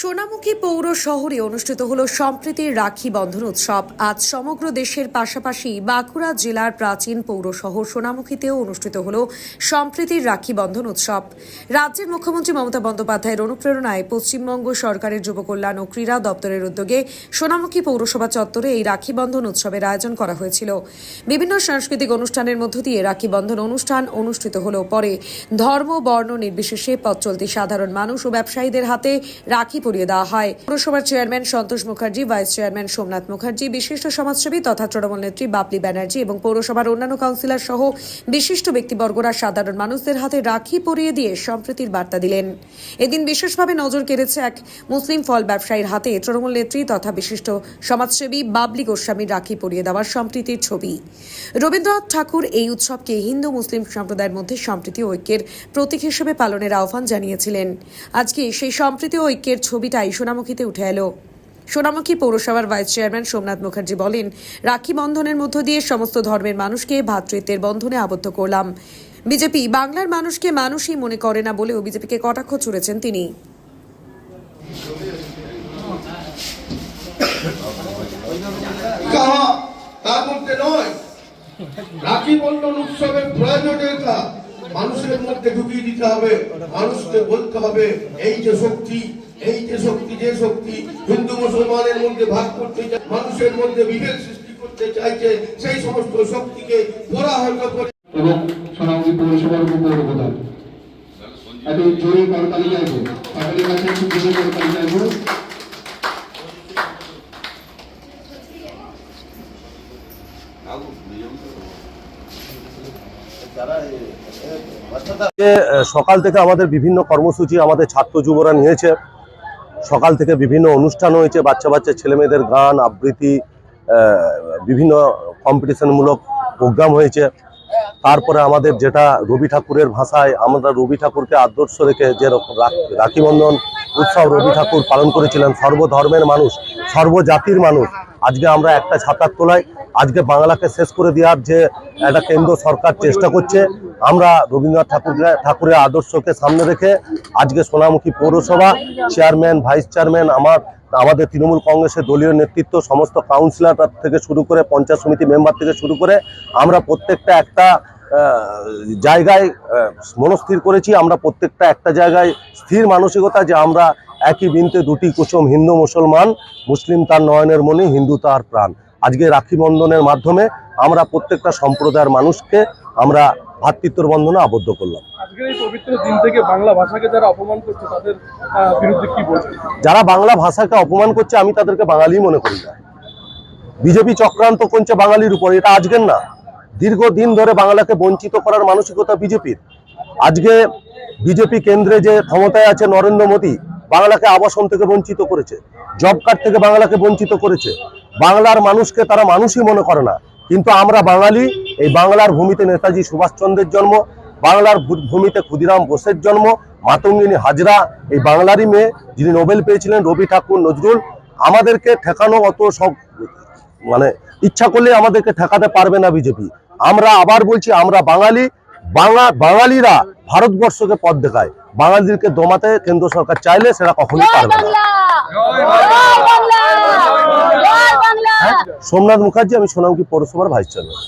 সোনামুখী পৌর শহরে অনুষ্ঠিত হল সম্প্রীতির রাখি বন্ধন উৎসব। আজ সমগ্র দেশের পাশাপাশি বাঁকুড়া জেলার প্রাচীন পৌর শহর সোনামুখীতেও অনুষ্ঠিত হল সম্প্রীতির রাখি বন্ধন উৎসব। রাজ্যের মুখ্যমন্ত্রী মমতা বন্দ্যোপাধ্যায়ের অনুপ্রেরণায় পশ্চিমবঙ্গ সরকারের যুব কল্যাণ ও ক্রীড়া দপ্তরের উদ্যোগে সোনামুখী পৌরসভা চত্বরে এই রাখি বন্ধন উৎসবের আয়োজন করা হয়েছিল। বিভিন্ন সাংস্কৃতিক অনুষ্ঠানের মধ্য দিয়ে রাখি বন্ধন অনুষ্ঠান অনুষ্ঠিত হল। পরে ধর্ম বর্ণ নির্বিশেষে পথ চলতি সাধারণ মানুষ ও ব্যবসায়ীদের হাতে রাখি পরিয়ে দেওয়া হয়। পৌরসভার চেয়ারম্যান সন্তোষ মুখার্জি, ভাইস চেয়ারম্যান সোমনাথ মুখার্জি, বিশিষ্ট সমাজসেবী তথা তৃণমূল নেত্রী বাপলি ব্যানার্জি এবং পৌরসভার অন্যান্য কাউন্সিলর সহ বিশিষ্ট ব্যক্তিবর্গরা সাধারণ মানুষদের হাতে রাখি পরিয়ে দিয়ে সম্প্রীতির বার্তা দিলেন। এদিন বিশেষভাবে নজর কেড়েছে এক মুসলিম ফল ব্যবসায়ীর হাতে তৃণমূল নেত্রী তথা বিশিষ্ট সমাজসেবী বাবলি গোস্বামীর রাখি পরিয়ে দেওয়ার সম্প্রীতির ছবি। রবীন্দ্রনাথ ঠাকুর এই উৎসবকে হিন্দু মুসলিম সম্প্রদায়ের মধ্যে সম্প্রীতি ও ঐক্যের প্রতীক হিসেবে পালনের আহ্বান জানিয়েছিলেন। আজকে সেই সম্প্রীতি ও ঐক্যের ছবিটাই সোনামুখীতে উঠে এলো। সোনামুখী পৌরসভার ভাইস চেয়ারম্যান সোমনাথ মুখার্জি বলেন, রাখি বন্ধনের মধ্য দিয়ে সমস্ত ধর্মের মানুষকে ভ্রাতৃত্বের বন্ধনে আবদ্ধ করলাম। বিজেপি বাংলার মানুষকে মানুষই মনে করে না বলেও বিজেপিকে কটাক্ষ ছুড়েছেন তিনি। রাখি বন্ধন উৎসবের প্রয়োজনীয়তা মানুষের মধ্যে ঢুকিয়ে দিতে হবে। মানুষকে বলতে হবে এই যে শক্তি যে শক্তি হিন্দু মুসলমানের মধ্যে ভাগ করতে চায়, মানুষের মধ্যে বিভেদ সৃষ্টি করতে চাইছে, সেই সমস্ত শক্তিকে পরাহত করে। এবং সোনামুখী পৌরসভার উপপ্রধান এত জোরে করতালি চাইবো, সকলের কাছে একটু জোরে করতালি চাইবো। সকাল থেকে আমাদের বিভিন্ন কর্মসূচি আমাদের ছাত্র যুবরা নিয়েছে। সকাল থেকে বিভিন্ন অনুষ্ঠান হয়েছে, বাচ্চা ছেলেমেয়েদের গান আবৃত্তি, বিভিন্ন কম্পিটিশনমূলক প্রোগ্রাম হয়েছে। তারপরে আমাদের যেটা রবি ঠাকুরের ভাষায় আমরা রবি ঠাকুরকে আদর্শ রেখে যে রাখি বন্ধন উৎসব রবি ঠাকুর পালন করেছিলেন, সর্বধর্মের মানুষ সর্বজাতির মানুষ। আজকে আমরা একটা ছাতার তলায় আজকে বাংলাকে শেষ করে দেওয়ার যে একটা কেন্দ্র সরকার চেষ্টা করছে, আমরা রবীন্দ্রনাথ ঠাকুরের আদর্শকে সামনে রেখে আজকে সোনামুখী পৌরসভা চেয়ারম্যান, ভাইস চেয়ারম্যান, আমাদের তৃণমূল কংগ্রেসের দলীয় নেতৃত্ব, সমস্ত কাউন্সিলর থেকে শুরু করে পঞ্চায়েত সমিতি মেম্বার থেকে শুরু করে আমরা প্রত্যেকটা একটা জায়গায় মনস্থির করেছি। আমরা প্রত্যেকটা একটা জায়গায় স্থির মানসিকতা যে আমরা একই বৃন্তে দুটি কুসুম, হিন্দু মুসলমান, মুসলিম তার নয়নের মণি, হিন্দু তার প্রাণ। আজকে রাখি বন্ধনের মাধ্যমে আমরা প্রত্যেকটা সম্প্রদায়ের মানুষকে আমরা ভ্রাতৃত্বের বন্ধনে আবদ্ধ করলাম। আজকের এই পবিত্র দিন থেকে বাংলা ভাষাকে যারা অপমান করছে তাদের বিরুদ্ধে কি বলছেন? যারা বাংলা ভাষাকে অপমান করছে আমি তাদেরকে বাঙালি মনে করি না। বিজেপি চক্রান্ত করছে বাঙালির উপর, এটা আজকের না, দীর্ঘদিন ধরে বাংলাকে বঞ্চিত করার মানসিকতা বিজেপির। আজকে বিজেপি কেন্দ্রে যে ক্ষমতায় আছে নরেন্দ্র মোদী বাংলাকে আবাসন থেকে বঞ্চিত করেছে, জব কার্ড থেকে বাংলাকে বঞ্চিত করেছে। বাংলার মানুষকে তারা মানুষই মনে করে না। কিন্তু আমরা বাঙালি, এই বাংলার ভূমিতে নেতাজি সুভাষচন্দ্রের জন্ম, বাংলার ভূমিতে ক্ষুদিরাম বোসের জন্ম, মাতঙ্গিনী হাজরা এই বাংলারই মেয়ে, যিনি নোবেল পেয়েছিলেন, রবি ঠাকুর, নজরুল। আমাদেরকে ঠেকানো অত সব ইচ্ছা করলে আমাদেরকে ঠেকাতে পারবে না বিজেপি। আমরা আবার বলছি, আমরা বাঙালি, বাঙালিরা ভারতবর্ষকে পথ দেখায়। বাঙালিদেরকে দমাতে কেন্দ্র সরকার চাইলে সেটা কখনোই পারবে না। সোমনাথ মুখার্জি, আমি সোনামুখী পৌরসভার ভাইস চেয়ারম্যান।